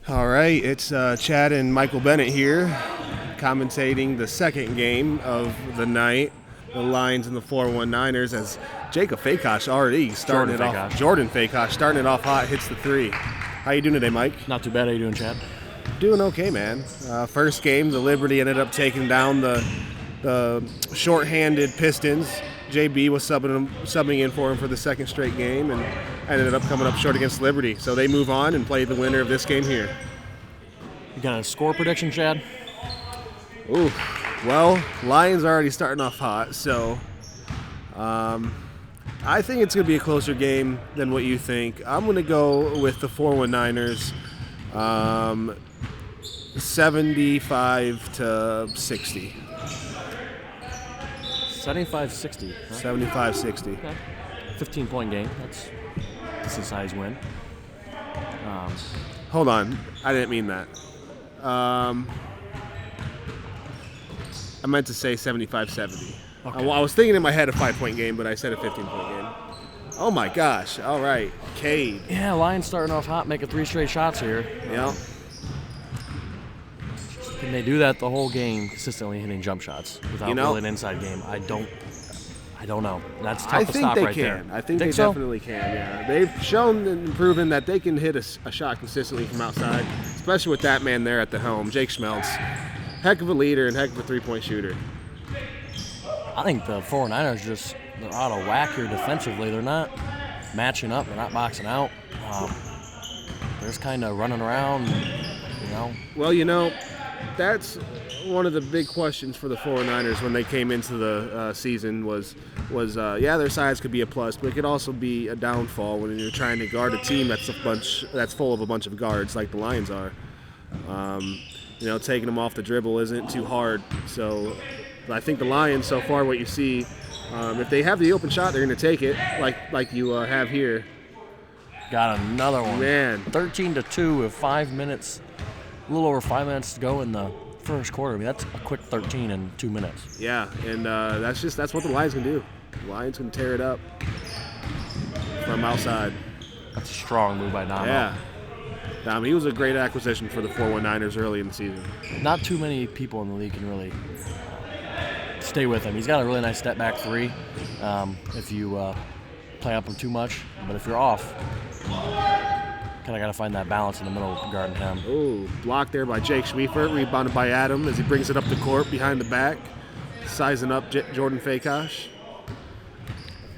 All right, it's Chad and Michael Bennett here, commentating the second game of the night, the Lions and the 419ers, as Jacob Fakosh already starting off. Jordan Fakosh starting it off hot, hits the three. How you doing today, Mike? Not too bad. How you doing, Chad? Doing okay, man. First game, the Liberty ended up taking down the short-handed Pistons. JB was subbing in for him for the second straight game and ended up coming up short against Liberty. So they move on and play the winner of this game here. You got a score prediction, Chad? Ooh, well, Lions are already starting off hot, so I think it's going to be a closer game than what you think. I'm going to go with the 419ers, 75 to 60. 75-60. Huh? 75-60. Okay. 15-point game. That's a size win. Hold on. I didn't mean that. I meant to say 75-70. Okay. I was thinking in my head a 5-point game, but I said a 15-point game. Oh, my gosh. All right. Cade. Yeah, Lions starting off hot, making 3 straight shots here. Yeah. Can they do that the whole game, consistently hitting jump shots without really an inside game? I don't know. That's tough to stop right there. I think they definitely can, yeah. They've shown and proven that they can hit a shot consistently from outside, especially with that man there at the helm, Jake Schmeltz. Heck of a leader and heck of a three-point shooter. I think the 49ers they're out of whack here defensively. They're not matching up. They're not boxing out. They're just kind of running around, you know. Well, that's one of the big questions for the 49ers when they came into the season was their size could be a plus, but it could also be a downfall when you're trying to guard a team that's full of a bunch of guards like the Lions are. Taking them off the dribble isn't too hard. So I think the Lions so far, what you see, if they have the open shot, they're going to take it like you have here. Got another one. Man. 13-2 with 5 minutes. A little over 5 minutes to go in the first quarter. I mean, that's a quick 13 in 2 minutes. Yeah, and that's what the Lions can do. The Lions can tear it up from outside. That's a strong move by Damo. Yeah. He was a great acquisition for the 419ers early in the season. Not too many people in the league can really stay with him. He's got a really nice step back three if you play up him too much. But if you're off, kind of got to find that balance in the middle guarding him. Ooh, blocked there by Jake Schwiefert, rebounded by Adam as he brings it up the court behind the back, sizing up Jordan Fakosh.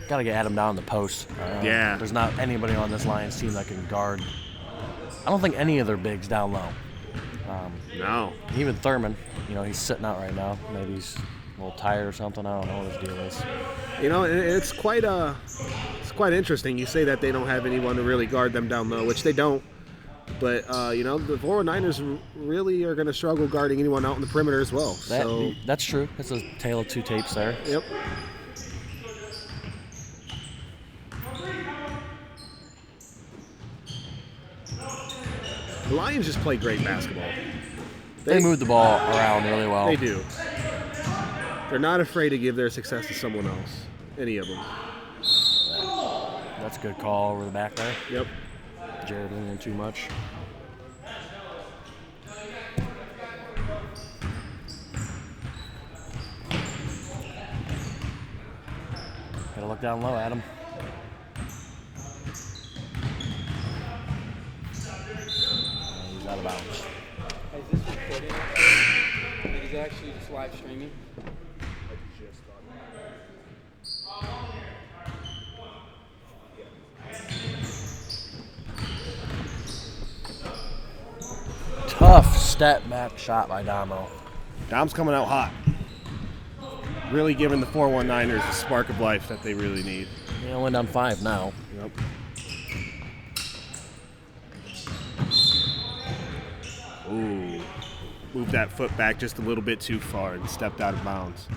Got to get Adam down the post. Yeah. There's not anybody on this Lions team that can guard. I don't think any of their bigs down low. No. Even Thurman, he's sitting out right now. Maybe he's a little tired or something. I don't know what his deal is. It's quite interesting. You say that they don't have anyone to really guard them down low, which they don't. But, the 49ers really are going to struggle guarding anyone out on the perimeter as well. That's true. It's a tale of two tapes there. Yep. The Lions just play great basketball. They move the ball around really well. They do. They're not afraid to give their success to someone else. Any of them. That's a good call over the back there. Yep. Jared leaning in too much. Gotta look down low, Adam. He's out of bounds. Is this recording? It is actually just live streaming. Tough step back shot by Damo. Dom's coming out hot. Really giving the 419ers the spark of life that they really need. Went down 5 now. Yep. Ooh. Moved that foot back just a little bit too far and stepped out of bounds.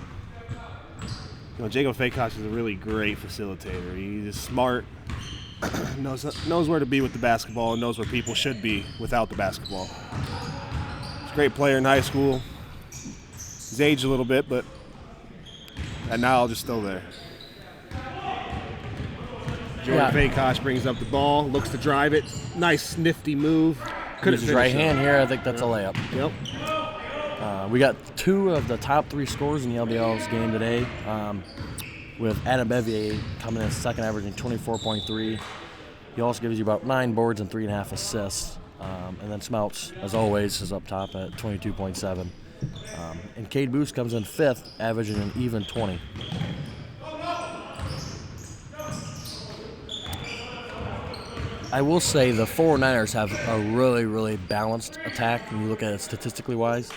Jacob Fakosh is a really great facilitator. He's smart, knows where to be with the basketball, and knows where people should be without the basketball. He's a great player in high school. He's aged a little bit, but that knowledge is still there. Jordan Fakosh brings up the ball, looks to drive it. Nice, nifty move. Couldn't Uses his right finish it. hand here. I think that's a layup. Yep. We got 2 of the top 3 scores in the LBL's game today, with Adam Bevier coming in second, averaging 24.3. He also gives you about 9 boards and 3.5 assists. And then Smelts, as always, is up top at 22.7. And Cade Boost comes in fifth, averaging an even 20. I will say the 49ers have a really, really balanced attack when you look at it statistically wise.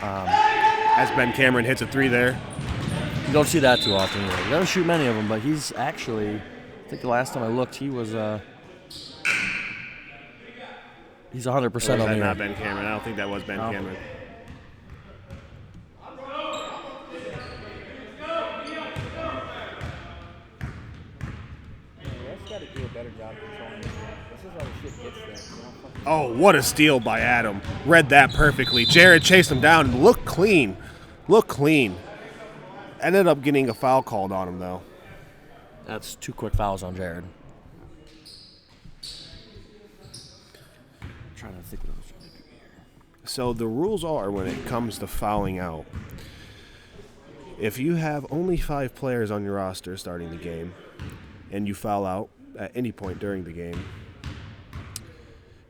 As Ben Cameron hits a 3 there. You don't see that too often. Either. He doesn't shoot many of them, but he's actually, I think the last time I looked, he was he's 100% Or on was the that year. not Ben Cameron? I don't think that was Ben No. Cameron. Ref's got to do a better job controlling this game. This is how the shit gets there. Oh, what a steal by Adam. Read that perfectly. Jared chased him down and looked clean. Looked clean. Ended up getting a foul called on him, though. That's 2 quick fouls on Jared. Trying to think what I was trying to do here. So the rules are when it comes to fouling out, if you have only 5 players on your roster starting the game and you foul out at any point during the game,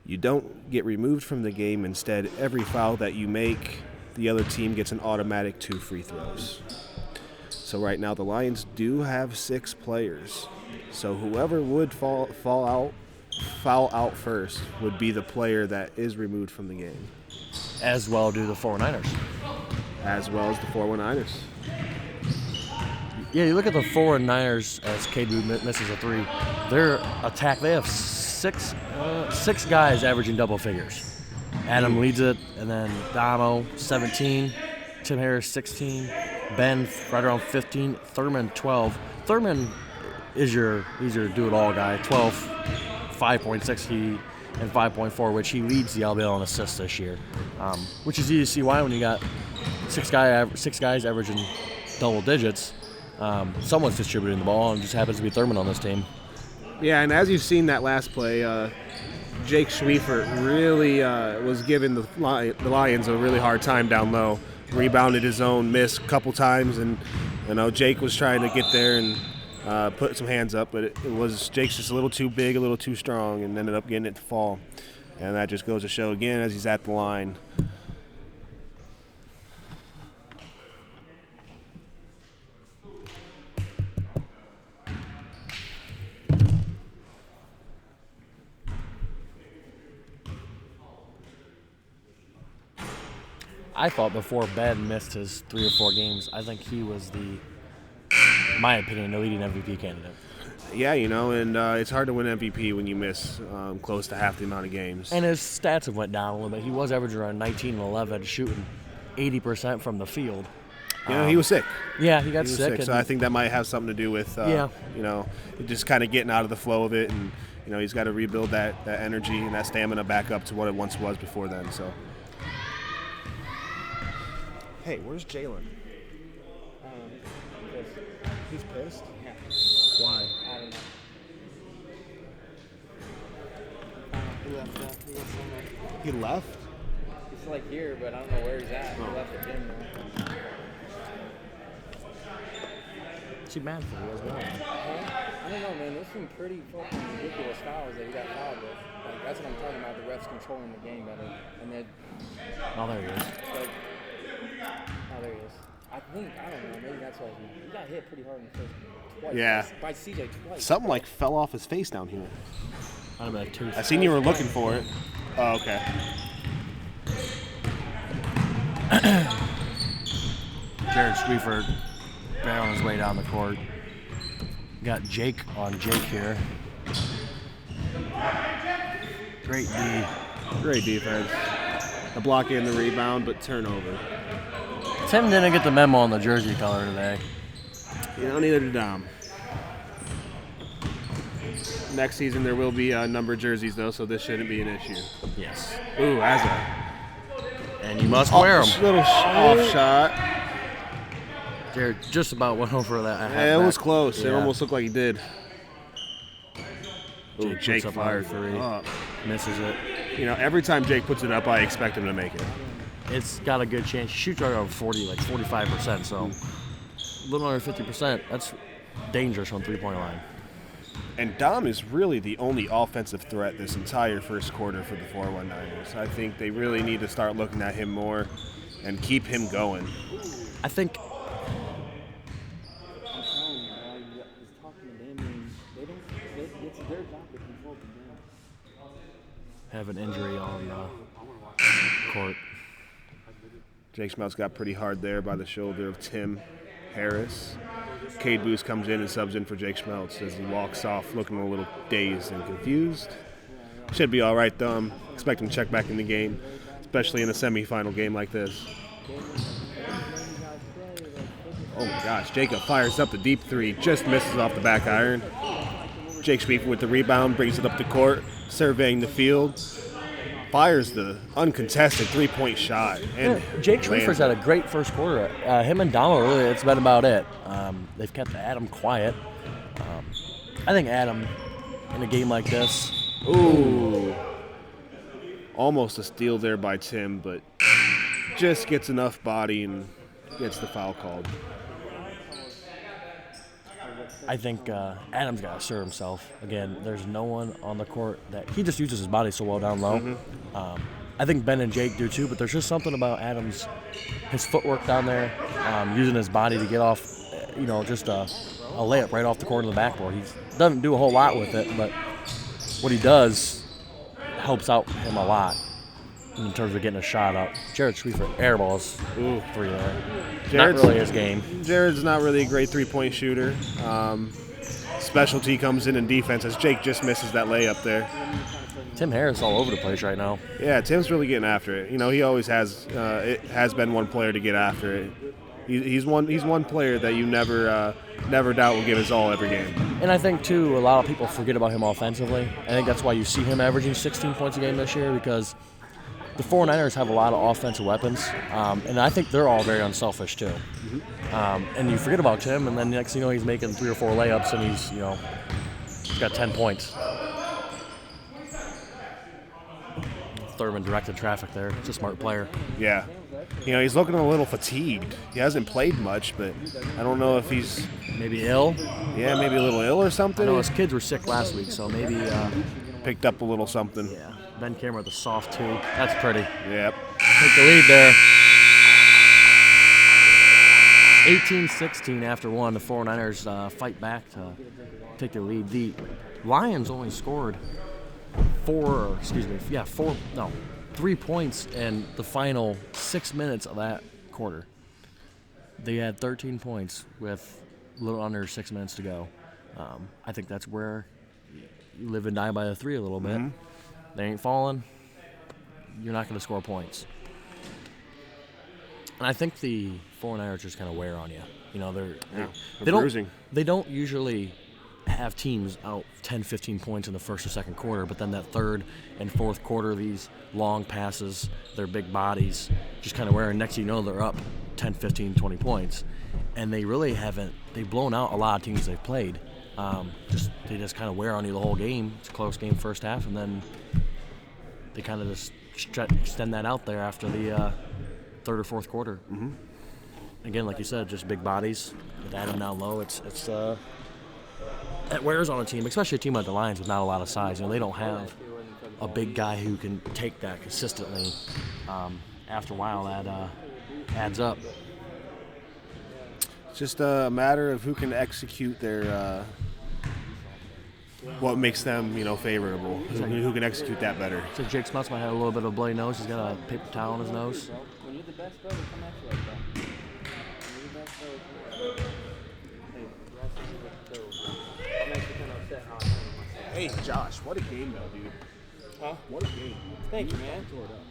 you don't get removed from the game. Instead, every foul that you make, the other team gets an automatic 2 free throws. So right now the Lions do have 6 players. So whoever would foul out first would be the player that is removed from the game. As well do the 49ers. As well as the 419ers. Yeah, you look at the 49ers as KD misses a 3. Their attack, they have 6 guys averaging double figures. Adam leads it, and then Damo, 17. Tim Harris, 16. Ben, right around 15. Thurman, 12. Thurman is your do-it-all guy. 12, 5.6 and 5.4, which he leads the LBL in assists this year. Which is easy to see why when you got 6 guys averaging double digits. Someone's distributing the ball, and it just happens to be Thurman on this team. Yeah, and as you've seen that last play, Jake Schwiefert really was giving the Lions a really hard time down low. Rebounded his own miss a couple times, and Jake was trying to get there and put some hands up, but it was Jake's just a little too big, a little too strong, and ended up getting it to fall. And that just goes to show again as he's at the line. I thought before Ben missed his 3 or 4 games, I think he was in my opinion, the leading MVP candidate. Yeah, and it's hard to win MVP when you miss close to half the amount of games. And his stats have went down a little bit. He was averaging around 19 and 11, shooting 80% from the field. He was sick. Yeah, he got sick. So I think that might have something to do with, just kind of getting out of the flow of it. And, he's got to rebuild that energy and that stamina back up to what it once was before then. So. Hey, where's Jalen? He's pissed? Yeah. Why? I don't know. He left though. He went somewhere. He left? He's like here, but I don't know where he's at. He left the gym though. She mad for you as well. I don't know, man. There's some pretty fucking ridiculous fouls that he got fouled with. Like, that's what I'm talking about. The refs controlling the game better. And then, Oh, there he is. like, oh, there he is. I don't know. Maybe that's why he got hit pretty hard in the first twice. Yeah. By CJ twice. Something like fell off his face down here. I'd have been like 2. I seen you were looking for it. Oh, okay. Jared Schwiefert back on his way down the court. Got Jake on Jake here. Great D. Great defense. The block and the rebound, but turnover. Tim didn't get the memo on the jersey color today. Neither did Dom. Next season there will be numbered jerseys though, so this shouldn't be an issue. Yes. Ooh, Azza. And you must wear them. Little off shot. Jared just about went over that. Yeah, it was close. It Yeah. almost looked like he did. Ooh, Jake Jake puts up fired another 3. up. Misses it. every time Jake puts it up, I expect him to make it. It's got a good chance. He shoots right over 40, like 45%. So a little under 50%. That's dangerous on three-point line. And Dom is really the only offensive threat this entire first quarter for the 419ers. I think they really need to start looking at him more and keep him going. I think have an injury on court. Jake Schmeltz got pretty hard there by the shoulder of Tim Harris. Cade Booth comes in and subs in for Jake Schmeltz as he walks off looking a little dazed and confused. Should be all right, though. I'm expecting him to check back in the game, especially in a semifinal game like this. Oh, my gosh. Jacob fires up the deep three, just misses off the back iron. Jake Schmiefer with the rebound, brings it up the court, surveying the field. Fires the uncontested three-point shot. And Jake Schmiefer's had a great first quarter. Him and Damo, really, it's been about it. They've kept Adam quiet. I think Adam, in a game like this. Ooh. Almost a steal there by Tim, but just gets enough body and gets the foul called. I think Adam's got to assert himself. Again, there's no one on the court that he just uses his body so well down low. Mm-hmm. I think Ben and Jake do too, but there's just something about his footwork down there, using his body to get off, just a layup right off the corner of the backboard. He doesn't do a whole lot with it, but what he does helps out him a lot in terms of getting a shot up. Jared Schmiefer airballs three there. Jared's not really his game. Jared's not really a great three-point shooter. Specialty comes in defense as Jake just misses that layup there. Tim Harris all over the place right now. Yeah, Tim's really getting after it. He always has. It has been one player to get after it. He's one player that you never doubt will give his all every game. And I think too, a lot of people forget about him offensively. I think that's why you see him averaging 16 points a game this year, because the 49ers have a lot of offensive weapons, and I think they're all very unselfish too. Mm-hmm. And you forget about Tim, and then next thing you know, he's making 3 or 4 layups, and he's got 10 points. Thurman directed traffic there. It's a smart player. Yeah. He's looking a little fatigued. He hasn't played much, but I don't know if he's maybe ill. Yeah, maybe a little ill or something. I know his kids were sick last week, so maybe picked up a little something. Yeah. Ben Cameron with a soft 2. That's pretty. Yep. Take the lead there. 18-16 after 1. The 49ers fight back to take the lead. The Lions only scored 3 points in the final 6 minutes of that quarter. They had 13 points with a little under 6 minutes to go. I think that's where you live and die by the 3 a little bit. Mm-hmm. They ain't falling. You're not going to score points. And I think the 49ers just kind of wear on you. They don't usually have teams out 10, 15 points in the first or second quarter, but then that third and fourth quarter, these long passes, their big bodies, just kind of wear. And next thing you know, they're up 10, 15, 20 points. And they really haven't. They've blown out a lot of teams they've played. They just kind of wear on you the whole game. It's a close game first half, and then they kind of just extend that out there after the third or fourth quarter. Mm-hmm. Again, like you said, just big bodies with Adam down low. It wears on a team, especially a team like the Lions with not a lot of size. They don't have a big guy who can take that consistently. After a while, that adds up. It's just a matter of who can execute their what makes them, favorable. Who can execute that better? So Jake Schmeltz might have a little bit of a bloody nose. He's got a paper towel on his nose. When you're the best player, come at you like that. When you're the best player, come at you. Hey, Josh, what a game, though, dude. Huh? What a game. Thank you, man.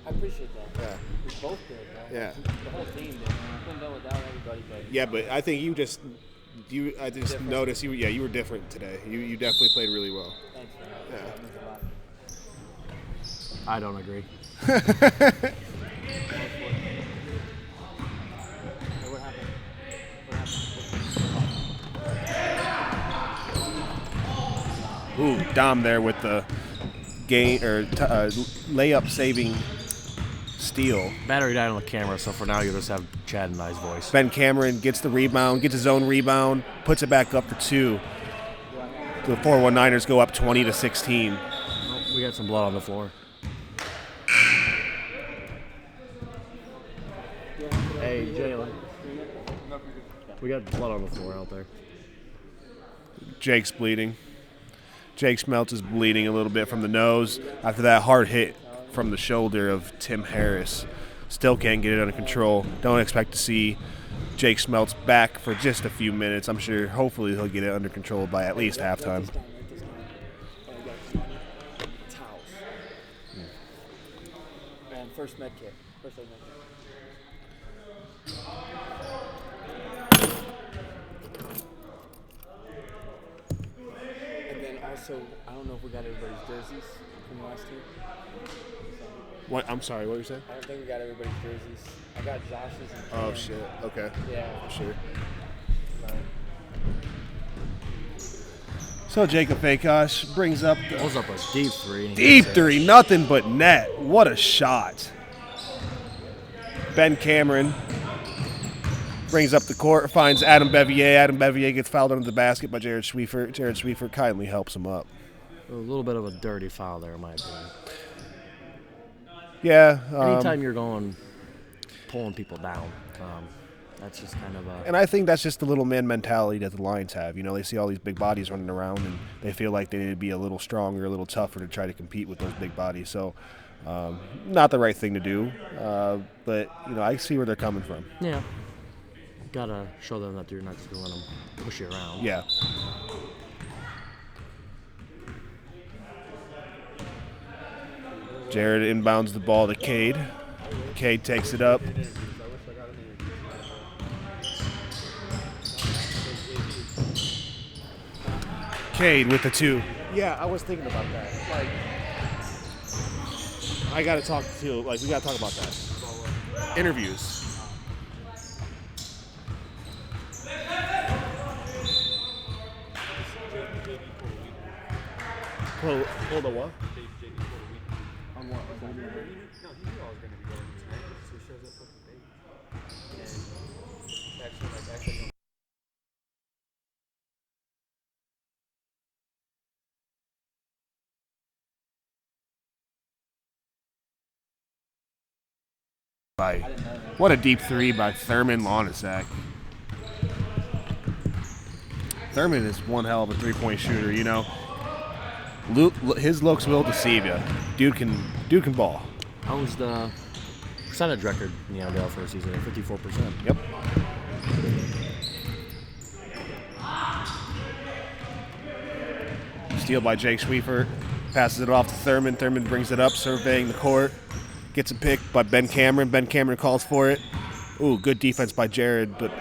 I appreciate that. Yeah. We both did, bro. Yeah. The whole team did, man. I couldn't do it without everybody, but... Yeah, but I think I just different. noticed you were different today. You definitely played really well. Thanks, man. Yeah. That means a lot. I don't agree. Hey, what happened? Ooh, Dom there with the layup saving steal. Battery died on the camera, so for now you'll just have Chad and I's voice. Ben Cameron gets the rebound, gets his own rebound, puts it back up for 2. The 419ers go up 20-16. Oh, we got some blood on the floor. Hey, Jalen. We got blood on the floor out there. Jake's bleeding. Jake Schmeltz is bleeding a little bit from the nose after that hard hit from the shoulder of Tim Harris. Still can't get it under control. Don't expect to see Jake Schmeltz back for just a few minutes. I'm sure, hopefully, he'll get it under control by at least halftime. And first med kit. First aid med kit. And then also, I don't know if we got everybody's jerseys from the last team. What? I'm sorry, what were you saying? I don't think we got everybody's jerseys. I got Josh's and Oh, Cam. shit. Okay. Yeah. Sure. Sorry. So Jacob Fakosh brings up the Pulls up a deep 3. and he deep hits it. 3, nothing but net. What a shot. Ben Cameron brings up the court, finds Adam Bevier. Adam Bevier gets fouled under the basket by Jared Schwiefert. Jared Schwiefert kindly helps him up. A little bit of a dirty foul there, in my opinion. Yeah. Anytime you're pulling people down, that's just kind of a... And I think that's just the little man mentality that the Lions have. You know, they see all these big bodies running around, and they feel like they need to be a little stronger, a little tougher to try to compete with those big bodies. So, not the right thing to do. But, you know, I see where they're coming from. Yeah. Gotta show them that you're not just going to let them push you around. Yeah. Jared inbounds the ball to Cade. Cade takes it up. Cade with the 2. Yeah, I was thinking about that. Like, I got to talk to, we got to talk about that. Interviews. Pull the what? On what? What a deep 3 by Thurman Lonasak. Thurman is one hell of a 3-point shooter, you know. His looks will deceive you. Dude can ball. How was the percentage record in the LBL for a season? 54%. Yep. Steal by Jake Schwiefert. Passes it off to Thurman. Thurman brings it up, surveying the court. Gets a pick by Ben Cameron. Ben Cameron calls for it. Ooh, good defense by Jared, but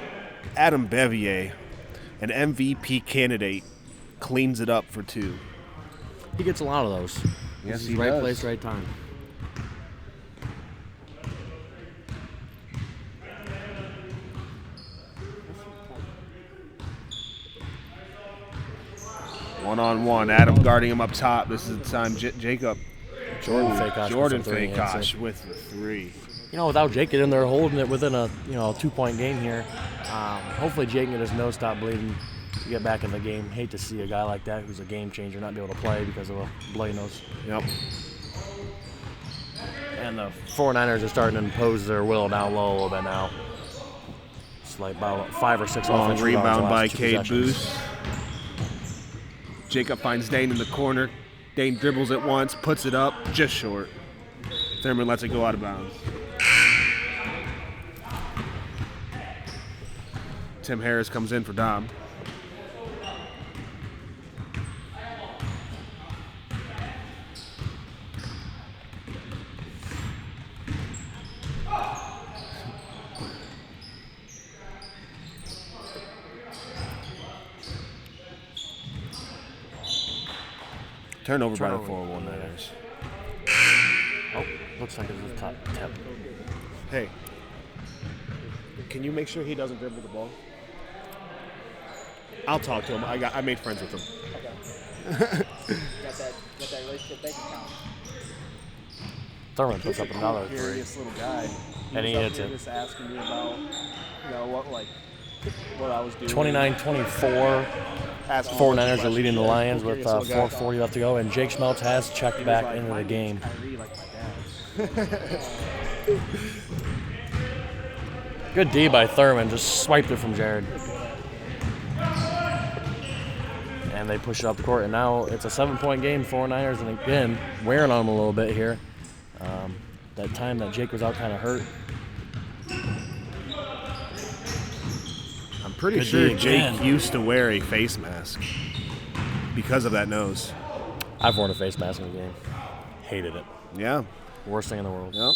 Adam Bevier, an MVP candidate, cleans it up for 2. He gets a lot of those. Yes, He's he right does. place, right time. One-on-one. Adam guarding him up top. This is the time Jacob. Jordan Fakosh. Jordan with some 3 Fakosh hits. with the 3. You know, without Jake in there holding it within a 2-point game here, hopefully Jake can get his nose stop bleeding to get back in the game. Hate to see a guy like that who's a game changer not be able to play because of a bloody nose. Yep. And the 49ers are starting to impose their will down low a little bit now. It's like about 5 or 6 Long offensive rebound rebounds by in the last 2 Cade possessions. Booth. Jacob finds Dane in the corner. Dane dribbles it once, puts it up, just short. Thurman lets it go out of bounds. Tim Harris comes in for Dom. Turnover by the 419ers. Oh, looks like it's a top tip. Hey, can you make sure he doesn't dribble the ball? I'll talk to him. I made friends with him. Okay. Got that Get that relationship bank account. Thurman puts up He's a another cool, three. curious little guy. And he was up hits here it. just asking me about, what I was doing. 29-24. Asking 49ers are leading the questions. Lions Cool, with curious little guy. 4:40 left to go, and Jake Schmeltz has checked He was back like, into "My the name's game. Kyrie, like my dad's." Good D by Thurman, just swiped it from Jared. And they push it up the court, and now it's a 7-point game, 49ers, and again, wearing on them a little bit here. That time that Jake was out kind of hurt. I'm pretty Good sure D Jake again. used to wear a face mask because of that nose. I've worn a face mask in the game. Hated it. Yeah. Worst thing in the world. Yep.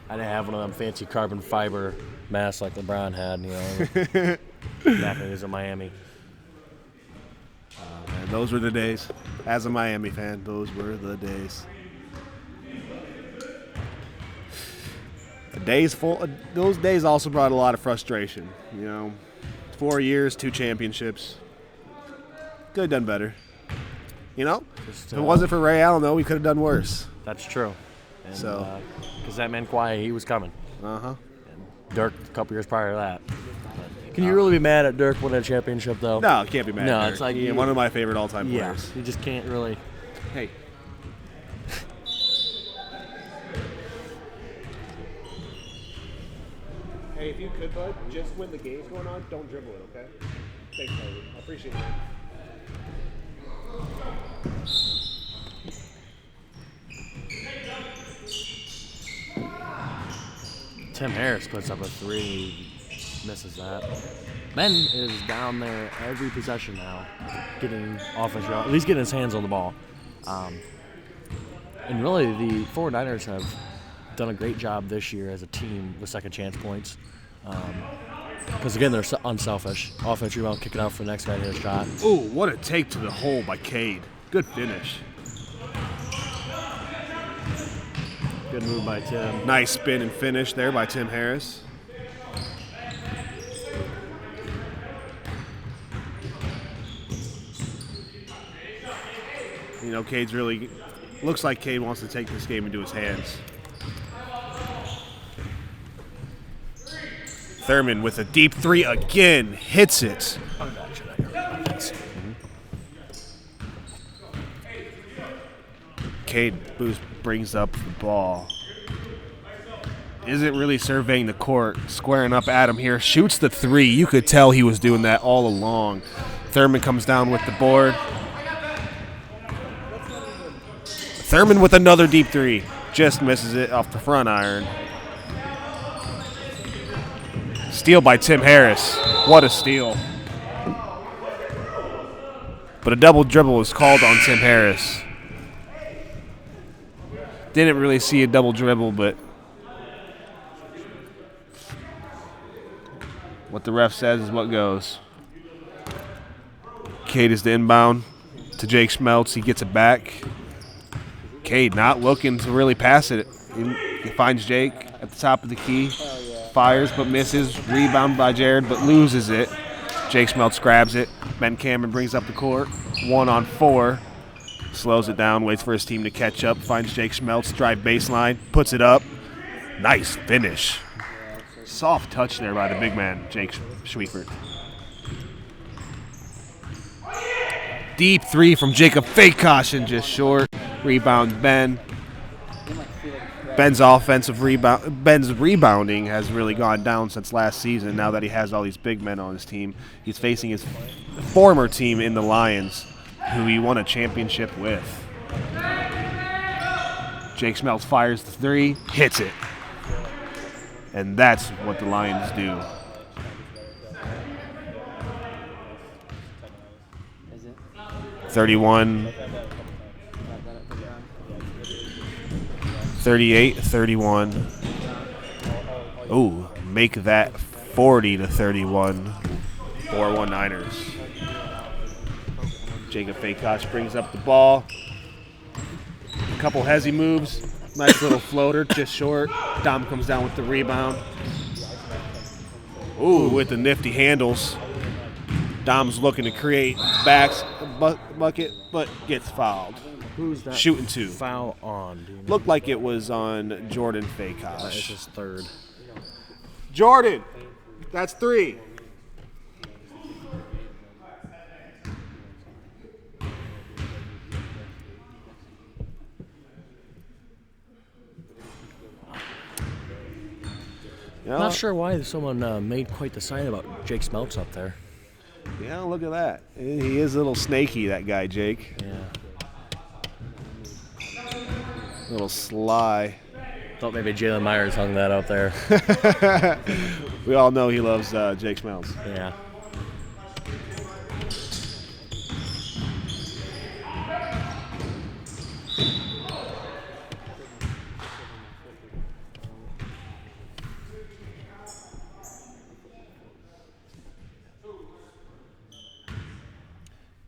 I didn't have one of them fancy carbon fiber masks like LeBron had, back when he was in Miami. And those were the days. As a Miami fan, those were the days. Those days also brought a lot of frustration. 4 years, 2 championships. Could have done better. If it wasn't for Ray Allen, though, we could have done worse. That's true. And, So. because that man Kawhi, he was coming. Uh-huh. And Dirk a couple years prior to that. Can you really be mad at Dirk winning a championship, though? No, can't be mad. No, at it's Dirk. like He's you- one of my favorite all-time Yeah, players. you just can't really. Hey. Hey, if you could, bud, just when the game's going on, don't dribble it, okay? Thanks, Harvey. I appreciate it. Tim Harris puts up a three, misses that. Ben is down there every possession now, getting offensive, at least getting his hands on the ball. And really, the 49ers have done a great job this year as a team with second chance points. Because, again, they're unselfish. Offense rebound, kick it out for the next guy to hit a shot. Ooh, what a take to the hole by Cade. Good finish. Good move by Tim. Nice spin and finish there by Tim Harris. Cade's really looks like Cade wants to take this game into his hands. Thurman with a deep three again, hits it. Cade brings up the ball. Isn't really surveying the court, squaring up at him here. Shoots the three. You could tell he was doing that all along. Thurman comes down with the board. Thurman with another deep three. Just misses it off the front iron. Steal by Tim Harris. What a steal. But a double dribble was called on Tim Harris. Didn't really see a double dribble, but what the ref says is what goes. Cade is the inbound to Jake Schmeltz. He gets it back. Cade not looking to really pass it. He finds Jake at the top of the key. Fires but misses. Rebound by Jared but loses it. Jake Schmeltz grabs it. Ben Cameron brings up the court. 1-on-4. Slows it down, waits for his team to catch up. Finds Jake Schmeltz, drive baseline, puts it up. Nice finish. Soft touch there by the big man, Jake Schwiefert. Deep three from Jacob Fakeoshin, just short. Rebound Ben. Ben's rebounding has really gone down since last season. Now that he has all these big men on his team, he's facing his former team in the Lions, who he won a championship with. Jake Schmeltz fires the three, hits it. And that's what the Lions do. Is it? 38, 31. Ooh, make that 40-31. 4-1 Niners. Jacob Fakeosh brings up the ball. A couple hezzy moves. Nice little floater, just short. Dom comes down with the rebound. Ooh, with the nifty handles. Dom's looking to create bucket, but gets fouled. Who's that? Shooting 2. Foul on. Do you know? Looked like it was on Jordan It's Fakosh. his third. Jordan, that's 3. Not sure why someone made quite the sign about Jake Smeltz up there. Yeah, look at that. He is a little snaky, that guy, Jake. Yeah. A little sly. Thought maybe Jalen Myers hung that out there. We all know he loves Jake Smells. Yeah.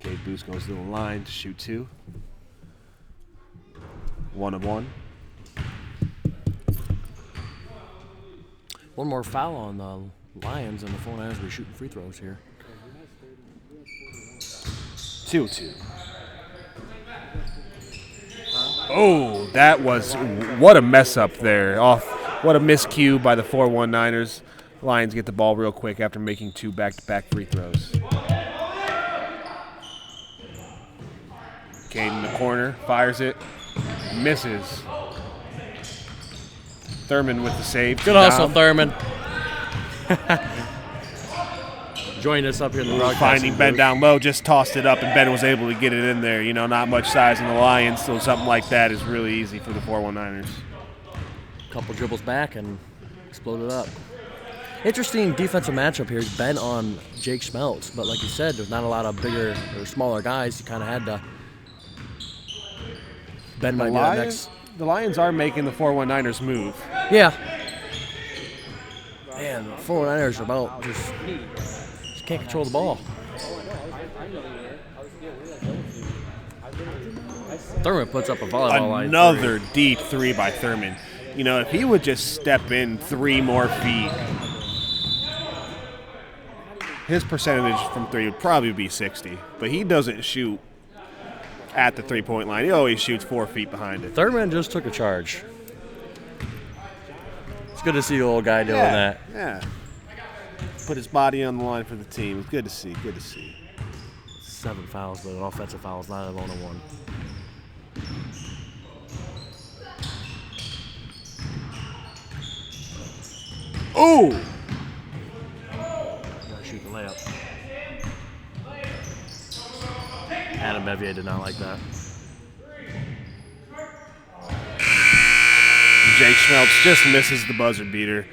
Cade Boost goes to the line to shoot 2. 1 of 1. One more foul on the Lions, and the 49ers will be shooting free throws here. 2-2. Oh, that was what a mess up there. What a miscue by the 4-1-9ers. Lions get the ball real quick after making 2 back-to-back free throws. Cade in the corner, fires it, misses. Thurman with the save. Good hustle, Thurman. Join us up here in the broadcast. Finding Ben down low, just tossed it up, and Ben was able to get it in there. You know, not much size in the Lions, so something like that is really easy for the 4-1-9ers. Couple dribbles back and exploded up. Interesting defensive matchup here. Ben on Jake Schmeltz, but like you said, there's not a lot of bigger or smaller guys. You kind of had to. Ben might be that next. The Lions are making the 4-1-9ers move. Yeah. Man, the 49ers are about just can't control the ball. Thurman puts up a volleyball line. Another deep 3 by Thurman. You know, if he would just step in 3 more feet, his percentage from 3 would probably be 60. But he doesn't shoot at the 3-point line. He always shoots 4 feet behind it. Thurman just took a charge. It's good to see the old guy doing that. Yeah. Put his body on the line for the team. It's good to see. Good to see. 7 fouls, but an offensive foul is not a 1-on-1. Oh! Gotta shoot the layup. Adam Bevier did not like that. Jake Schmeltz just misses the buzzer beater.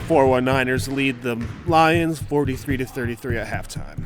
4-1-9ers lead the Lions 43-33 at halftime.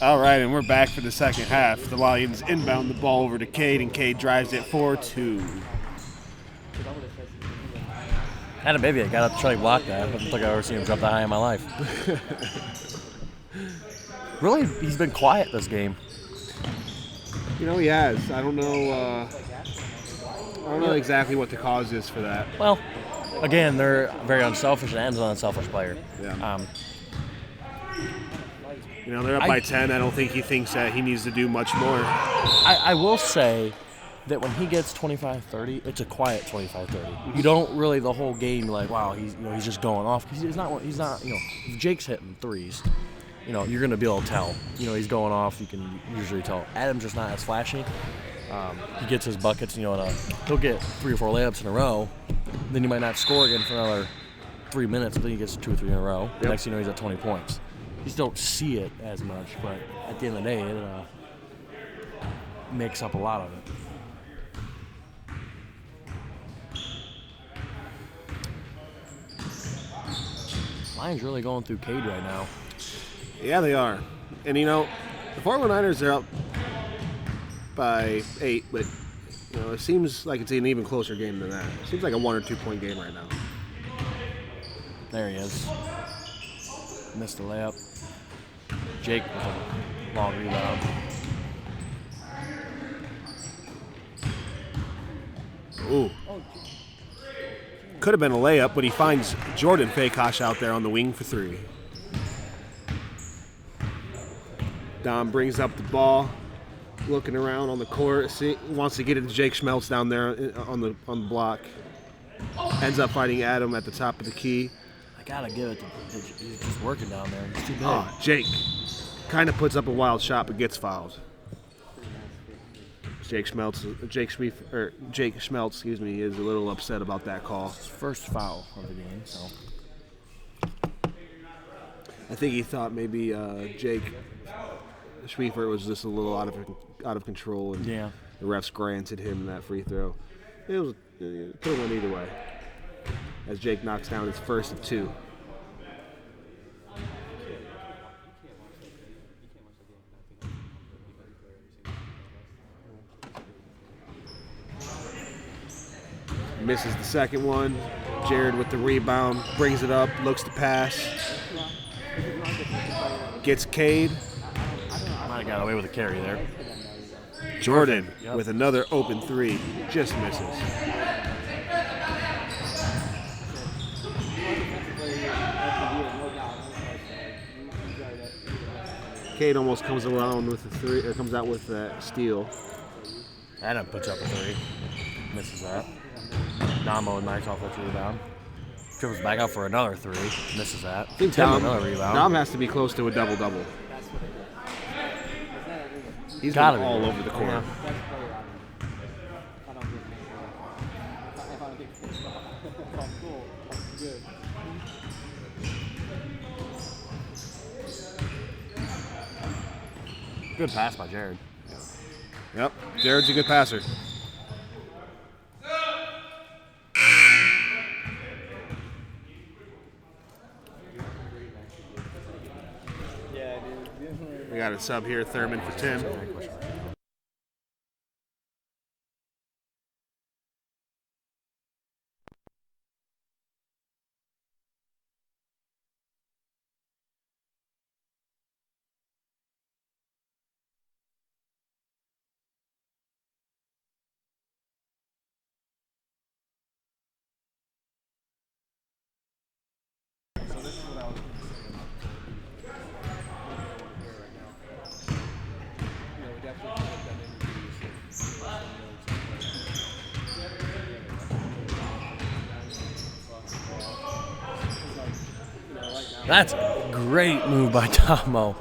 All right, and we're back for the second half. The Lions inbound the ball over to Cade, and Cade drives it 4-2. Adam Baby, I got up to try to block that. I don't think I've ever seen him drop that high in my life. Really, he's been quiet this game. You know, he has. I don't know exactly what the cause is for that. Well, again, they're very unselfish, and Adam's an unselfish player. Yeah. You know, they're up by 10. I don't think he thinks that he needs to do much more. I will say that when he gets 25-30, it's a quiet 25-30. You don't really the whole game like, wow, he's just going off because he's not if Jake's hitting threes, you're gonna be able to tell. He's going off. You can usually tell. Adam's just not as flashy. He gets his buckets. He'll get 3 or 4 layups in a row. Then he might not score again for another 3 minutes. Then he gets 2 or 3 in a row. Yep. Next thing you know, he's at 20 points. You just don't see it as much, but at the end of the day, it makes up a lot of it. Lions really going through Cade right now. Yeah, they are. And, the 49ers are up by 8, but, it seems like it's an even closer game than that. It seems like a 1 or 2 point game right now. There he is. Missed the layup. Jake with a long rebound. Ooh. Could have been a layup, but he finds Jordan Fakosh out there on the wing for 3. Dom brings up the ball, looking around on the court, wants to get it to Jake Schmeltz down there on the block. Ends up fighting Adam at the top of the key. I gotta give it to he's just working down there. He's too big. Oh, Jake kind of puts up a wild shot but gets fouled. Jake Schmeltz, is a little upset about that call. His first foul of the game, so. I think he thought maybe Jake Schwiefer was just a little out of control, and the refs granted him that free throw. It could have went either way, as Jake knocks down his first of 2. Misses the second one. Jared with the rebound, brings it up, looks to pass. Gets Cade. Might have got away with a carry there. Jordan with another open 3, just misses. Cade almost comes around with a 3, or comes out with that steal. Adam puts up a 3. Misses that. Namo knocks off that rebound. Dribbles back out for another 3. Misses that. I think another rebound. Dom has to be close to a double-double. He's gotta been all over the court. Good pass by Jared. Yep, Jared's a good passer. We got a sub here, Thurman for Tim. That's a great move by Tomo.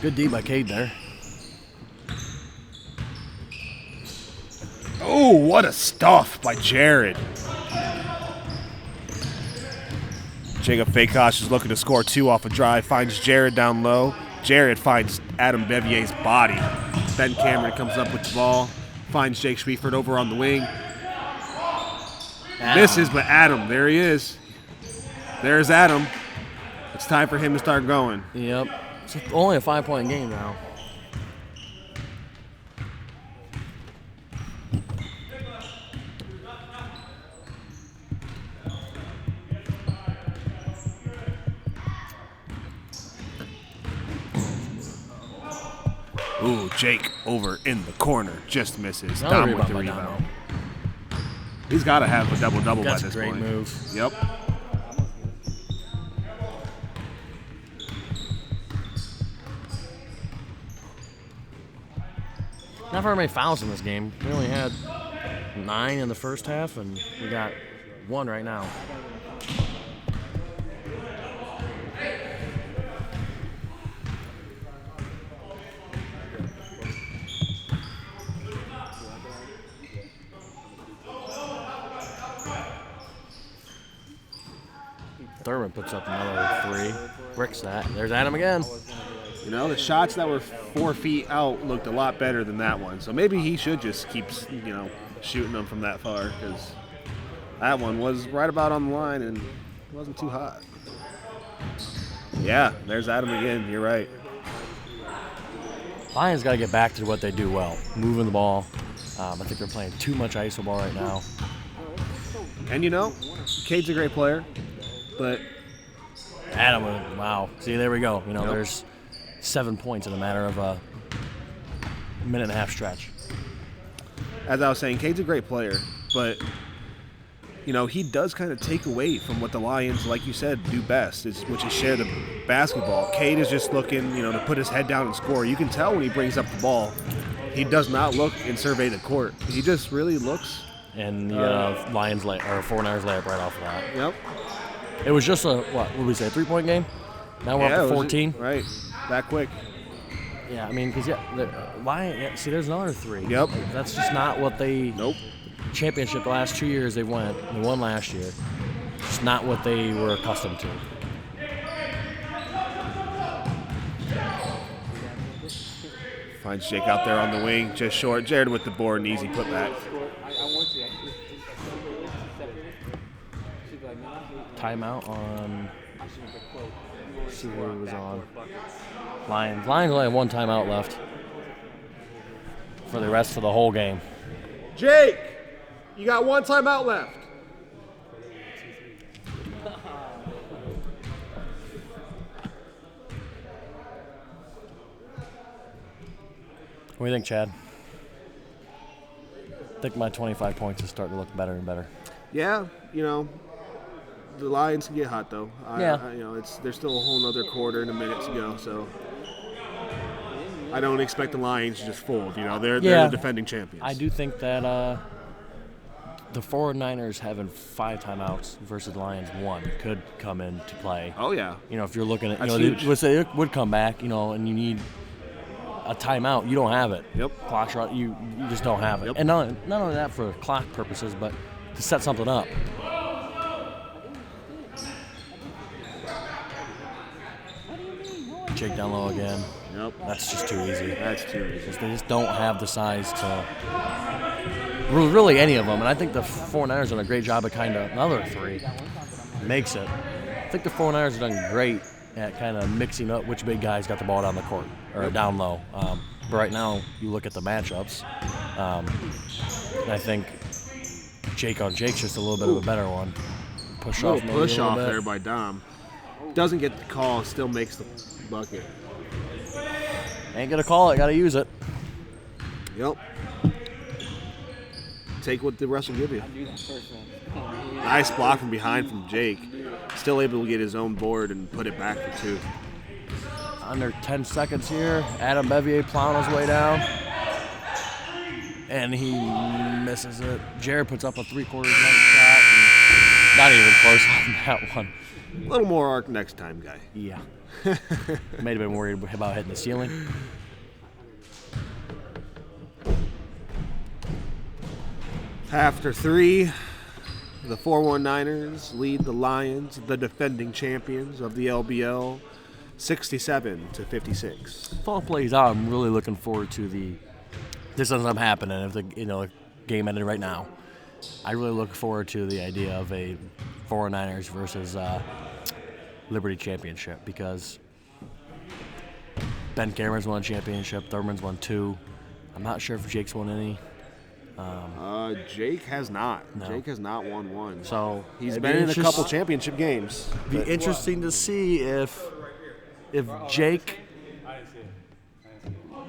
Good D by Cade there. Oh, what a stuff by Jared. Jacob Fakosh is looking to score 2 off a drive, finds Jared down low. Jared finds Adam Bevier's body. Ben Cameron comes up with the ball, finds Jake Schwiefert over on the wing. Misses, but Adam, there he is. There's Adam. It's time for him to start going. Yep. It's only a 5-point game now. Ooh, Jake over in the corner. Just misses. Another Dom with the rebound by rebound. He's got to have a double-double by That's a this great point. move. Yep. Not very many fouls in this game. We only had 9 in the first half, and we got 1 right now. Thurman puts up another 3. Bricks that. There's Adam again. You know, the shots that were 4 feet out looked a lot better than that one. So maybe he should just keep, shooting them from that far, because that one was right about on the line and it wasn't too hot. Yeah, there's Adam again. You're right. Lions got to get back to what they do well, moving the ball. I think they're playing too much iso ball right now. And Cade's a great player, but Adam, wow. See, there we go. Yep. There's 7 points in a matter of a minute and a half stretch. as I was saying, Cade's a great player, but he does kind of take away from what the Lions, like you said, do best, which is share the basketball. Cade is just looking, to put his head down and score. You can tell when he brings up the ball, he does not look and survey the court. He just really looks. And the Lions or 49ers layup right off of that. Yep. It was just what would we say, a 3-point game? Now we're up to 14. Right, that quick. Yeah, I mean, because see, there's another 3. Yep. That's just not what they. Nope. Championship the last 2 years they won last year. It's not what they were accustomed to. Finds Jake out there on the wing, just short. Jared with the board, and easy putback. Timeout on. Let's see where he was on. Lions only have 1 timeout left for the rest of the whole game. Jake, you got 1 timeout left. What do you think, Chad? I think my 25 points is starting to look better and better. Yeah, the Lions can get hot though. Yeah. There's still a whole nother quarter and a minute to go, so I don't expect the Lions to just fold. They're the defending champions. I do think that the 49ers having 5 timeouts versus the Lions 1 could come into play. Oh yeah. If you're looking at, That's huge. let's say it would come back, and you need a timeout, you don't have it. Yep. Clock's right, you just don't have it. Yep. And not only that for clock purposes, but to set something up. Jake down low again. Yep. That's just too easy. That's too easy. They just don't have the size to really any of them. And I think the 49ers have done a great job of kind of another 3 makes it. I think the 49ers have done great at kind of mixing up which big guys got the ball down the court or down low. But right now, you look at the matchups, and I think Jake on Jake's just a little bit of a better one. Push off maybe Push a little off bit. there by Dom. Doesn't get the call, still makes the bucket. Ain't gonna call it, gotta use it. Yep. Take what the rest will give you. Nice block from behind from Jake. Still able to get his own board and put it back for 2. Under 10 seconds here. Adam Bevier plowing his way down. And he misses it. Jared puts up a 3/4 night shot. Not even close on that one. A little more arc next time, guy. Yeah. May have been worried about hitting the ceiling. After 3, the 419ers lead the Lions, the defending champions of the LBL, 67-56. If all plays out, I'm really looking forward to this ends up happening. If the game ended right now, I really look forward to the idea of a 419ers versus Liberty championship, because Ben Cameron's won a championship, Thurman's won 2. I'm not sure if Jake's won any. Jake has not. No. Jake has not won one. So He's it'd been be in a couple championship games. Be interesting to see if Jake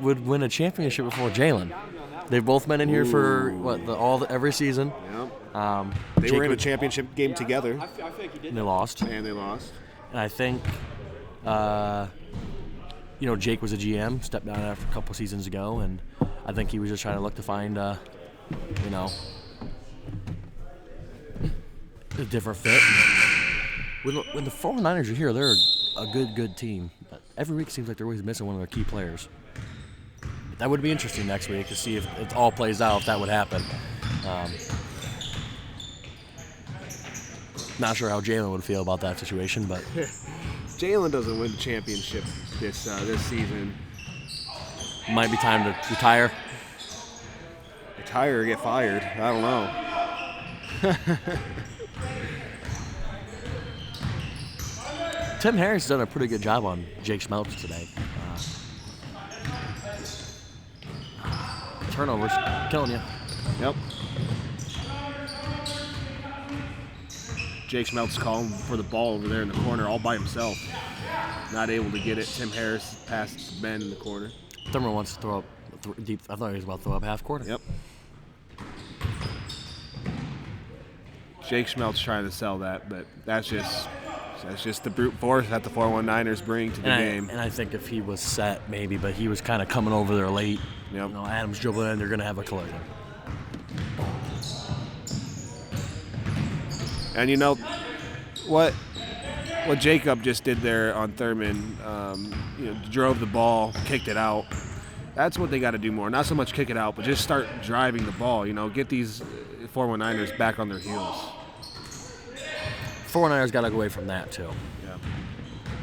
would win a championship before Jalen. They've both been in here for every season. Yep. They Jake were in a would- championship game together, And they lost. and they lost. And I think, Jake was a GM, stepped down after a couple seasons ago, and I think he was just trying to look to find, a different fit. When the 49ers are here, they're a good team. But every week it seems like they're always missing one of their key players. That would be interesting next week to see if it all plays out, if that would happen. Not sure how Jalen would feel about that situation, but Jalen doesn't win the championship this season. might be time to retire. Retire or get fired. I don't know. Tim Harris has done a pretty good job on Jake Schmeltz today. Turnovers, killing you. Yep. Jake Schmeltz calling for the ball over there in the corner all by himself. Not able to get it. Tim Harris passed Ben in the corner. Thurman wants to throw up deep. I thought he was about to throw up half court. Yep. Jake Schmeltz trying to sell that, but that's just the brute force that the 419ers bring to the game. And I think if he was set, maybe, but he was kind of coming over there late. Yep. Adams dribbling in, they're going to have a collision. And what Jacob just did there on Thurman, drove the ball, kicked it out. That's what they got to do more. Not so much kick it out, but just start driving the ball. Get these 419ers back on their heels. 49ers got to go away from that, too. Yeah.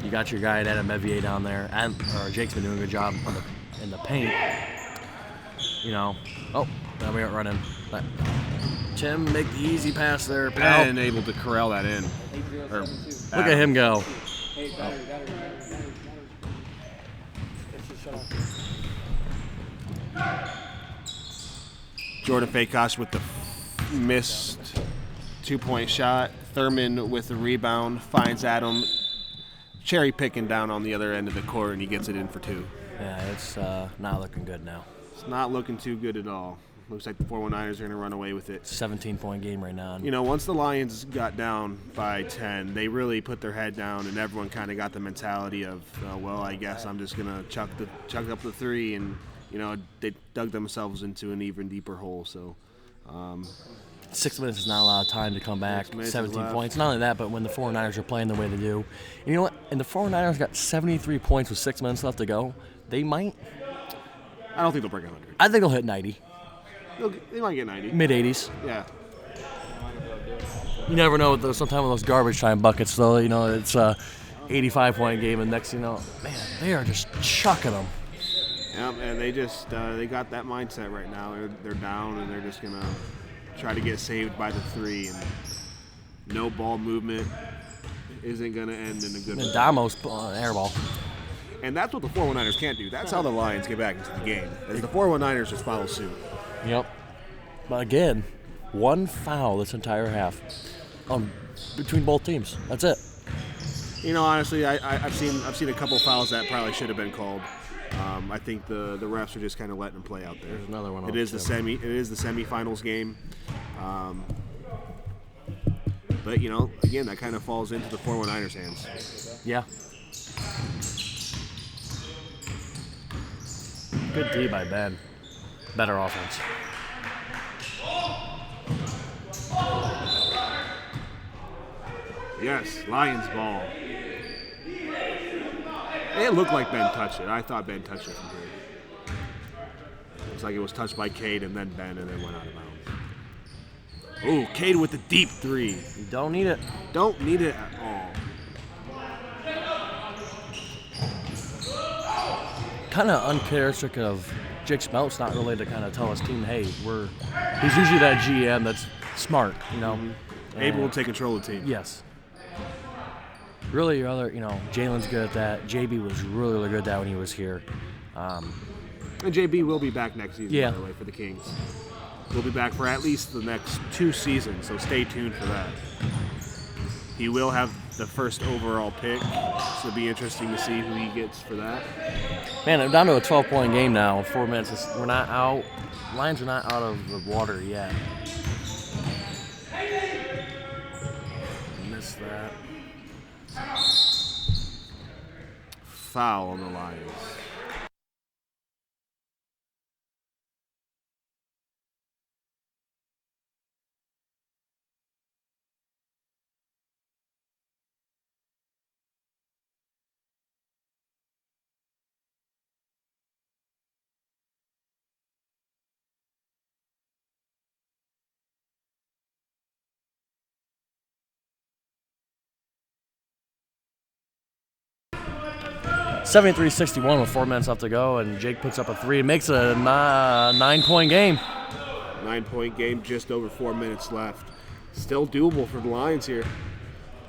You got your guy, Adam Evier, down there. Jake's been doing a good job in the paint. Now we aren't running. But Tim, make the easy pass there, pal. And able to corral that in. Look at him go. Hey, battery. Let's just shut off. Jordan Fakosh with the missed 2-point shot. Thurman with the rebound finds Adam cherry picking down on the other end of the court, and he gets it in for 2. Yeah, it's not looking good now. It's not looking too good at all. Looks like the 419ers are going to run away with it. 17-point game right now. Once the Lions got down by 10, they really put their head down, and everyone kind of got the mentality of, I guess I'm just going to chuck up the 3, and they dug themselves into an even deeper hole. So 6 minutes is not a lot of time to come back. 17 left. points. Not only that, but when the 49ers are playing the way they do. You know what? And the 49ers got 73 points with 6 minutes left to go. They might. I don't think they'll break 100. I think they'll hit 90. They might get 90. Mid-80s. Yeah. You never know. Sometimes with those garbage time buckets, though, it's a 85-point game, and next, man, they are just chucking them. Yep, and they just they got that mindset right now. They're down, and they're just gonna try to get saved by the 3, and no ball movement isn't gonna end in a good way. And Damo's air ball. And that's what the 419ers can't do. That's how the Lions get back into the game. Is the 419ers just follow suit. Yep. But again, one foul this entire half between both teams. That's it. Honestly, I've seen a couple fouls that probably should have been called. I think the refs are just kind of letting them play out there. There's another one. It is the semifinals game. But again, that kind of falls into the 419ers hands. Yeah. Good D by Ben. Better offense. Yes, Lions ball. It looked like Ben touched it. I thought Ben touched it from here. Looks like it was touched by Cade and then Ben and then went out of bounds. Ooh, Cade with the deep three. You don't need it. Don't need it at all. Kind of uncharacteristic of Jake Smelt's not really to kind of tell his team, hey, he's usually that GM that's smart, you know. Able to take control of the team. Yes. Really, your other, Jalen's good at that. JB was really, really good at that when he was here. And JB will be back next season, Yeah. by the way, for the Kings. We'll be back for at least the next 2 seasons, so stay tuned for that. He will have the first overall pick, so it'll be interesting to see who he gets for that. Man, I'm down to a 12-point game now. 4 minutes. We're not out. Lions are not out of the water yet. Missed that. Foul on the Lions. (73-61) with 4 minutes left to go, and Jake puts up a 3 and makes it a 9-point game. 9-point game, just over 4 minutes left. Still doable for the Lions here.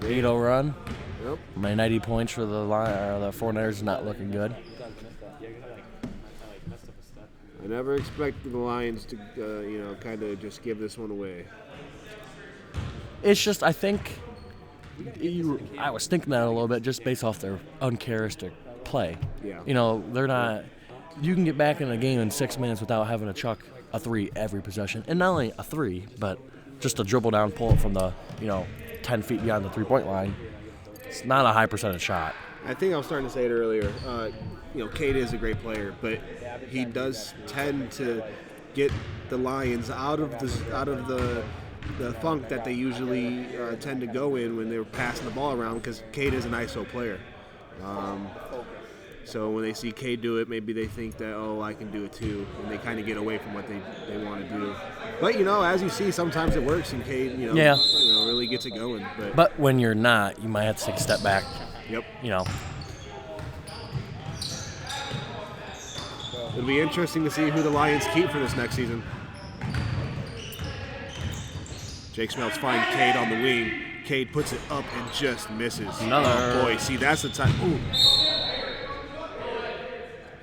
8-0 run. Yep. My 90 points for the 49ers is not looking good. I never expected the Lions to, kind of just give this one away. It's just, I think, I was thinking that a little bit just based off their uncharacteristic play. Yeah. They're not. You can get back in a game in 6 minutes without having to chuck a 3 every possession, and not only a 3, but just a dribble down, pull it from the 10 feet beyond the 3-point line. It's not a high percentage shot. I think I was starting to say it earlier. Cade is a great player, but he does tend to get the Lions out of the funk that they usually tend to go in when they're passing the ball around, because Cade is an ISO player. So when they see Cade do it, maybe they think that, I can do it too, and they kind of get away from what they want to do. But as you see, sometimes it works, and Cade, really gets it going. But when you're not, you might have to take a step back. Yep. It'll be interesting to see who the Lions keep for this next season. Jake Smeltz finds Cade on the wing. Cade puts it up and just misses. Another. Oh boy, see, that's the time. Ooh.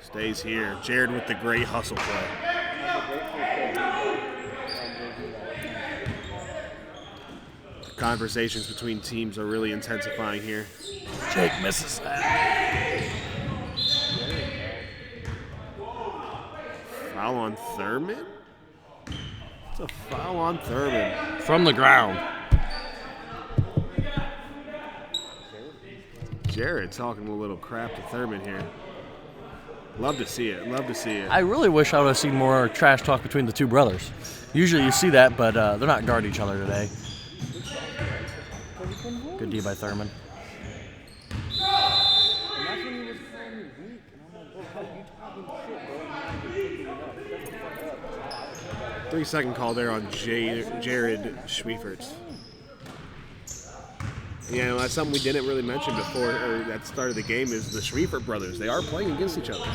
Stays here. Jared with the great hustle play. Conversations between teams are really intensifying here. Jake misses that. Foul on Thurman? It's a foul on Thurman. From the ground. Jared talking a little crap to Thurman here. Love to see it. Love to see it. I really wish I would have seen more trash talk between the two brothers. Usually you see that, but they're not guarding each other today. Good D by Thurman. And that's when he was calling me weak. And I'm like, bro, how you talking shit, bro? 3-second call there on Jared Schwieferts. That's something we didn't really mention before, or at the start of the game, is the Schwiefert brothers. They are playing against each other.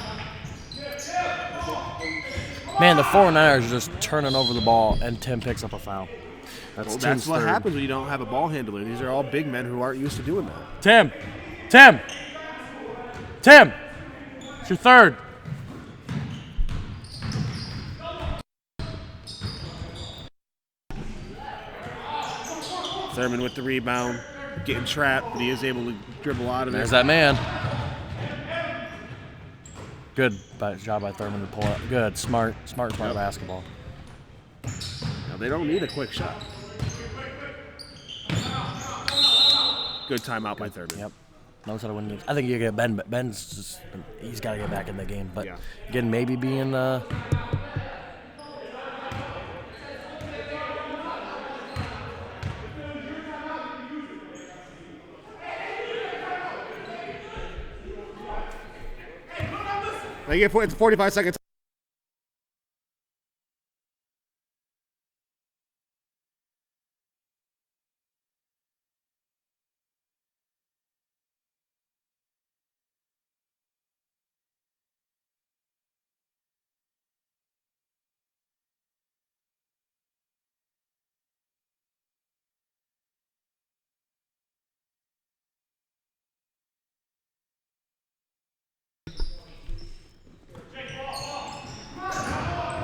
Man, the 49ers are just turning over the ball, and Tim picks up a foul. That's That's what third. happens when you don't have a ball handler. These are all big men who aren't used to doing that. Tim! It's your third. Thurman with the rebound, getting trapped, but he is able to dribble out of There's there. that man. Good job by Thurman to pull up. Good, smart basketball. Now, they don't need a quick shot. Good timeout by Thurman. Yep. Knows how to win games. I think you get Ben, but Ben's just, he's got to get back in the game. But Yeah. again, maybe being They get it's 45 seconds.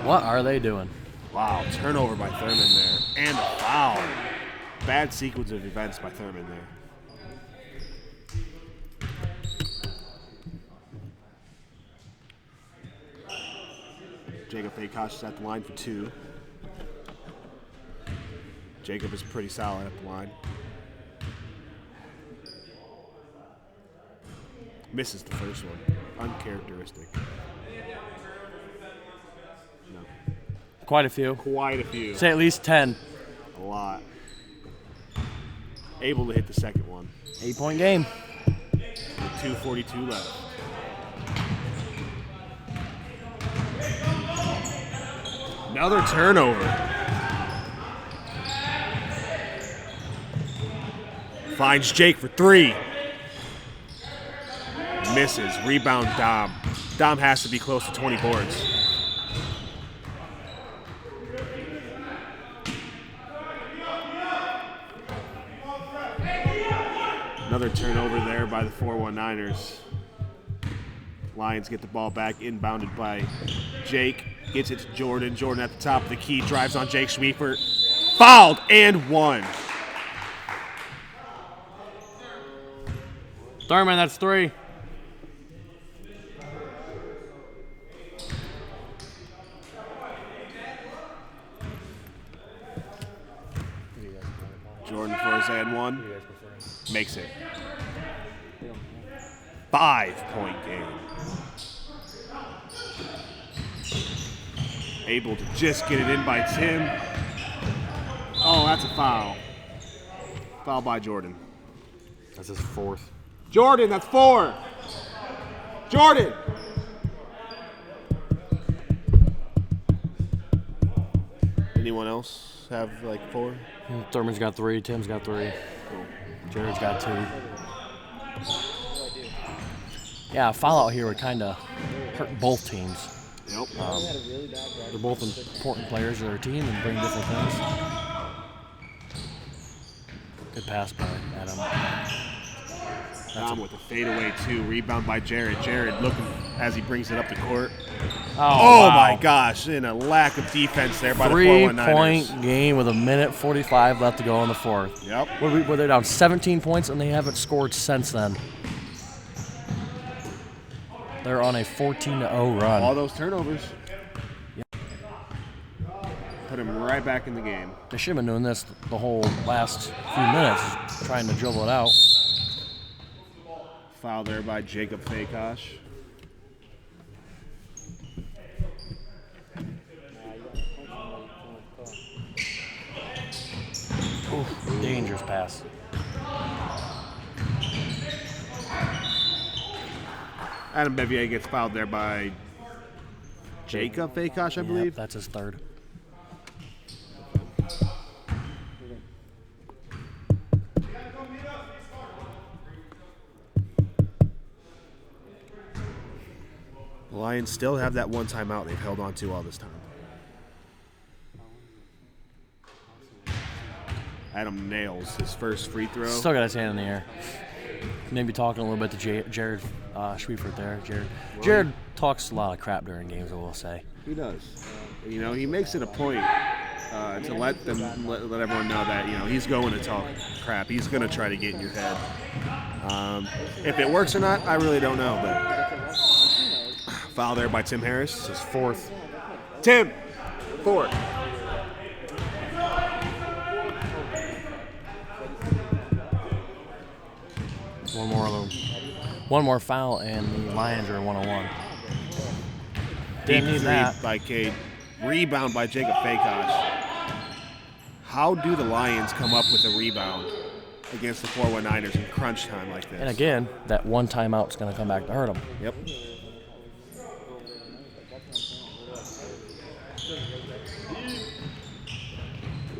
What are they doing? Wow, turnover by Thurman there. And a foul. Bad sequence of events by Thurman there. Jacob Fakosh is at the line for 2. Jacob is pretty solid at the line. Misses the first one. Uncharacteristic. No. Quite a few. Quite a few. Say at least 10. A lot. Able to hit the second one. 8-point game. With 2:42 left. Another turnover. Finds Jake for 3. Misses. Rebound Dom. Dom has to be close to 20 boards. Another turnover there by the 419ers. Lions get the ball back, inbounded by Jake. Gets it to Jordan. Jordan at the top of the key, drives on Jake Schmiefert. Fouled and 1. Thurman, that's 3. Jordan for his and 1. Makes it. 5-point game. Able to just get it in by Tim. Oh, that's a foul. Foul by Jordan. That's his 4th. Jordan, that's 4. Jordan. Anyone else have like 4? Thurman's got 3. Tim's got 3. Jared's got 2. Yeah, a foul out here would kind of hurt both teams. Yep. They're both important players of their team and bring different things. Good pass by Adam. Dom with a fadeaway 2. Rebound by Jared. Jared looking as he brings it up the court. Oh, wow. My gosh. And a lack of defense there by the 419ers. 3-point game with 1:45 left to go in the 4th. Yep. Were they down 17 points and they haven't scored since then. They're on a 14-0 run. All those turnovers. Yep. Put him right back in the game. They should have been doing this the whole last few minutes, trying to dribble it out. Foul there by Jacob Fakosh. Dangerous pass. Adam Bevier gets fouled there by Jacob Fakosh, I believe. Yep, that's his 3rd. The Lions still have that one timeout they've held on to all this time. Adam nails his first free throw. Still got his hand in the air. Maybe talking a little bit to Jared Schwiefert there. Jared talks a lot of crap during games, I will say. He does. You know, he makes it a point to let everyone know that, you know, he's going to talk crap. He's going to try to get in your head. If it works or not, I really don't know. But foul there by Tim Harris. His 4th. Tim, 4. One more foul, and the Lions are 101. Deep Didn't need three that. by Cade. Rebound by Jacob Fakosh. How do the Lions come up with a rebound against the 419ers in crunch time like this? And again, that one timeout is going to come back to hurt them. Yep.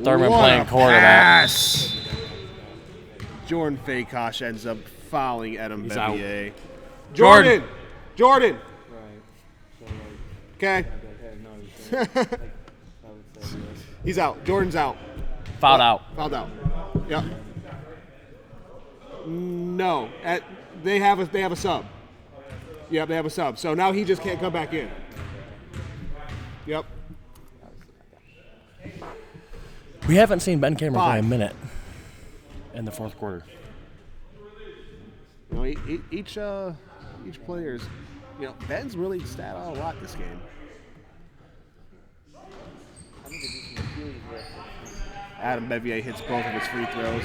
Thurman What playing a quarterback. pass. Jordan Fakosh ends up fouling Adam He's out. Bevier. Jordan. Jordan. Right. So like, Okay. no, you said, like, I would say yes. He's out. Jordan's out. Fouled out. Fouled out. Yep. No. They have a sub. Yep, they have a sub. So now he just can't come back in. Yep. We haven't seen Ben Cameron play a 5. minute in the fourth quarter. You know, each player's, Ben's really stat out a lot this game. I need to do some Achilles rest. Adam Bevier hits both of his free throws.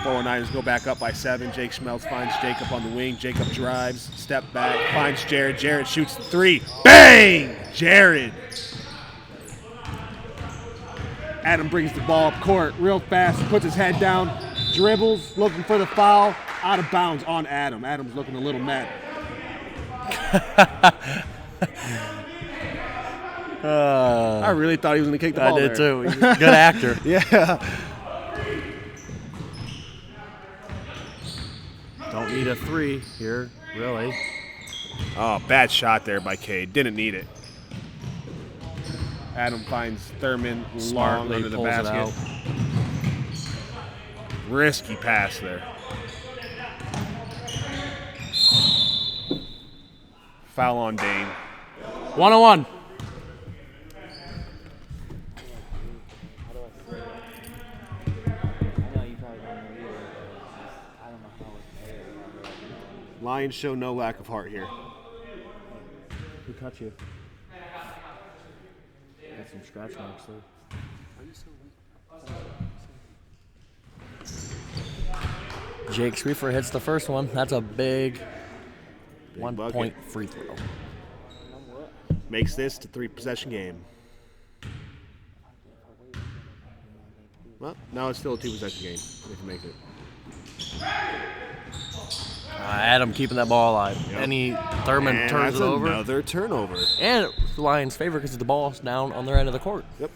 409ers go back up by 7. Jake Schmelz finds Jacob on the wing. Jacob drives, step back, finds Jared. Jared shoots the 3. Bang! Jared. Adam brings the ball up court real fast, puts his head down, dribbles, looking for the foul, out of bounds on Adam. Adam's looking a little mad. I really thought he was going to kick the ball I did there. too. He's a good actor. Yeah. Don't need a 3 here, really. Oh, bad shot there by Cade. Didn't need it. Adam finds Thurman long Smartly under the pulls it basket. out. Risky pass there. Foul on Dane. 1-on-1. How do I say it? I know you probably don't know either. I don't know how it's played. Lions show no lack of heart here. Who cut you? Got some scratch marks there. Jake Schreifer hits the first one. That's a big 1 bucket. point free throw. Makes this to 3-possession game. Well, now it's still a 2-possession game. If he makes it. Adam keeping that ball alive. Yep. Any Thurman And turns that's it over. another turnover. And it's the Lions' favor because the ball's down on their end of the court. Yep.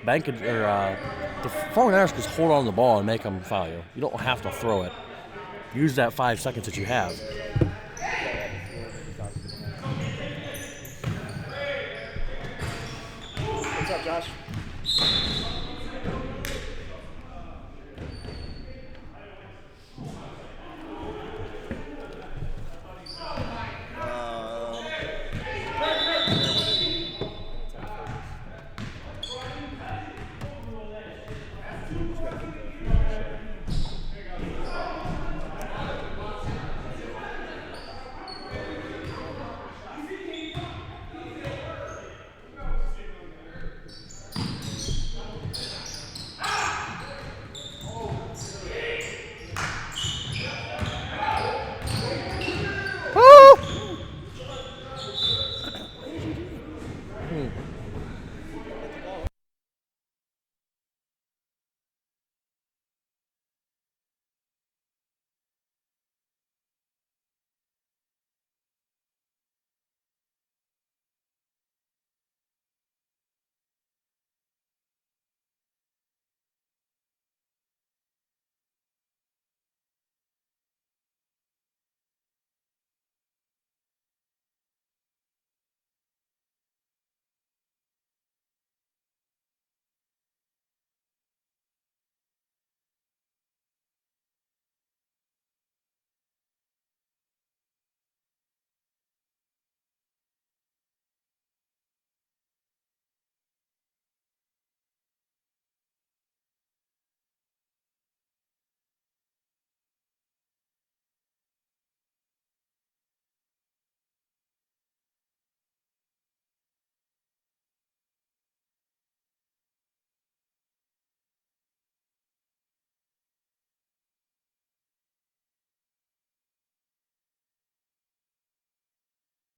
The 49ers could hold on to the ball and make them foul you. You don't have to throw it. Use that 5 seconds that you have.